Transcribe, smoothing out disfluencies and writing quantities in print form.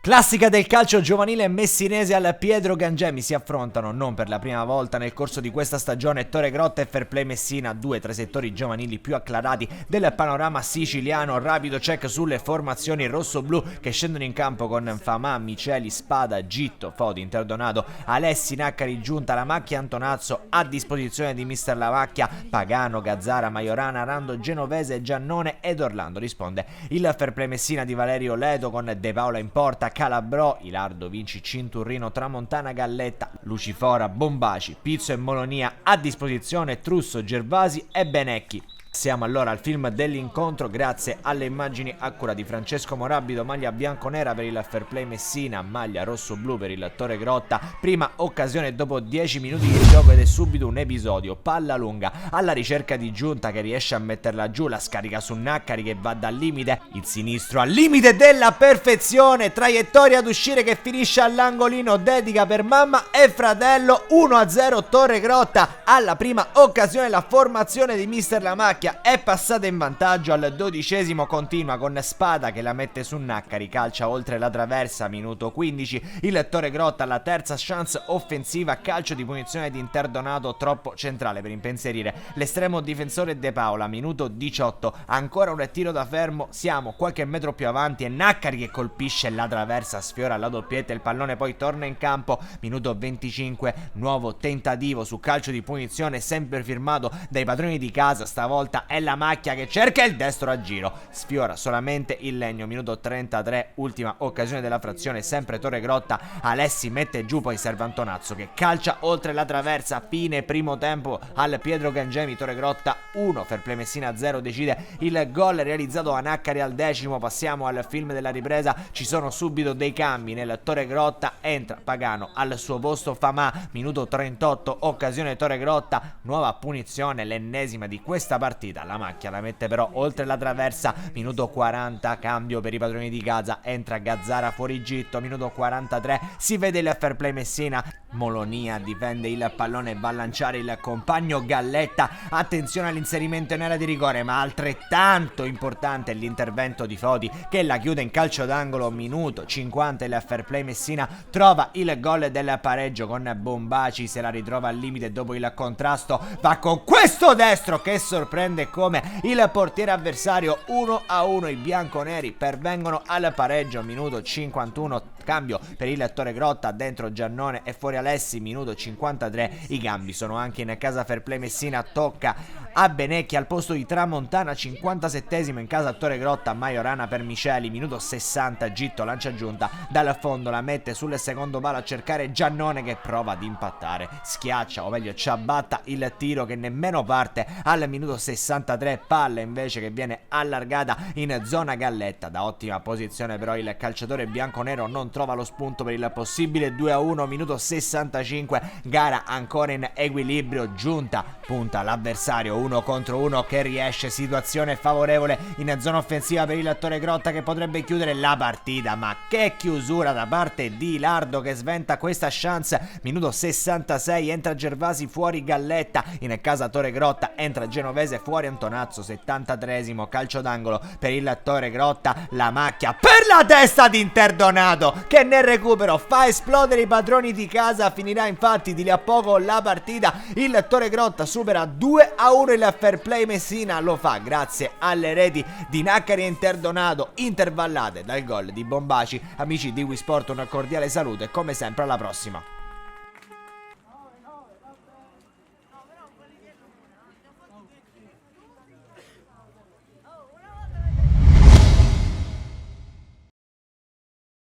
Classica del calcio giovanile messinese al Pietro Gangemi si affrontano non per la prima volta nel corso di questa stagione Torre Grotta e Fairplay Messina, due tra i settori giovanili più acclarati del panorama siciliano. Rapido check sulle formazioni rossoblu che scendono in campo con Famà, Miceli, Spada, Gitto, Fodi, Interdonato, Alessi, Naccari, Giunta, Lamacchia, Antonazzo a disposizione di mister Lamacchia, Pagano, Gazzara, Majorana, Rando, Genovese, Giannone ed Orlando. Risponde il Fairplay Messina di Valerio Leto con De Paola in porta, Calabrò, Ilardo, Vinci, Cinturrino, Tramontana, Galletta, Lucifora, Bombaci, Pizzo e Molonia a disposizione, Trusso, Gervasi e Benecchi. Siamo allora al film dell'incontro grazie alle immagini a cura di Francesco Morabito, maglia bianconera per il Fairplay Messina, maglia rosso-blu per il Torre Grotta. Prima occasione dopo 10 minuti di gioco ed è subito un episodio, palla lunga alla ricerca di Giunta che riesce a metterla giù, la scarica su Naccari che va dal limite, il sinistro al limite della perfezione, traiettoria ad uscire che finisce all'angolino, dedica per mamma e fratello, 1-0 Torre Grotta. Alla prima occasione la formazione di mister Lamacchia è passata in vantaggio, al 12esimo continua con Spada che la mette su Naccari, calcia oltre la traversa, minuto 15, il Torre Grotta alla terza chance offensiva, calcio di punizione di Interdonato troppo centrale per impensierire l'estremo difensore De Paola, minuto 18, ancora un tiro da fermo, siamo qualche metro più avanti e Naccari che colpisce la traversa, sfiora la doppietta, il pallone poi torna in campo, minuto 25, nuovo tentativo su calcio di punizione sempre firmato dai padroni di casa, stavolta è la macchia che cerca il destro a giro, sfiora solamente il legno, minuto 33, ultima occasione della frazione, sempre Torre Grotta, Alessi mette giù, poi serve Antonazzo che calcia oltre la traversa, fine primo tempo al Pietro Gangemi, Torre Grotta 1, Fairplay Messina 0, decide il gol realizzato a Naccari al 10º. Passiamo al film della ripresa, ci sono subito dei cambi nel Torre Grotta, entra Pagano al suo posto Famà, minuto 38, occasione Torre Grotta, nuova punizione, l'ennesima di questa partita. La macchia la mette però oltre la traversa, minuto 40, cambio per i padroni di casa, entra Gazzara fuori gitto, minuto 43, si vede il Fairplay Messina, Molonia difende il pallone e va a lanciare il compagno Galletta, attenzione all'inserimento in area di rigore, ma altrettanto importante è l'intervento di Fodi che la chiude in calcio d'angolo, minuto 50, il Fairplay Messina trova il gol del pareggio con Bombaci, se la ritrova al limite dopo il contrasto, va con questo destro che sorprende come il portiere avversario. 1-1, i bianconeri pervengono al pareggio, minuto 51, cambio per il Torre Grotta, dentro Giannone e fuori Alessi, minuto 53, i cambi sono anche in casa Fairplay Messina, tocca a Benecchi al posto di Tramontana, 57esimo in casa Torre Grotta, Majorana per Miceli, minuto 60, Gitto lancia giunta dal fondo, la mette sul secondo palo a cercare Giannone che prova ad impattare, schiaccia o meglio ciabatta il tiro che nemmeno parte al minuto 63, palla invece che viene allargata in zona Galletta, da ottima posizione però il calciatore bianconero non trova lo spunto per il possibile 2-1, minuto 65, gara ancora in equilibrio, Giunta punta l'avversario 1 contro 1 che riesce, situazione favorevole in zona offensiva per il Torre Grotta che potrebbe chiudere la partita, ma che chiusura da parte di Ilardo che sventa questa chance, minuto 66, entra Gervasi fuori Galletta, in casa Torre Grotta entra Genovese fuori Antonazzo, 73esimo, calcio d'angolo per il Torre Grotta, la macchia per la testa di Interdonato che nel recupero fa esplodere i padroni di casa, finirà infatti di lì a poco la partita, il Torre Grotta supera 2-1 il Fairplay Messina, lo fa grazie alle reti di Naccari e Interdonato intervallate dal gol di Bombaci. Amici di Wisport, un cordiale saluto e come sempre alla prossima.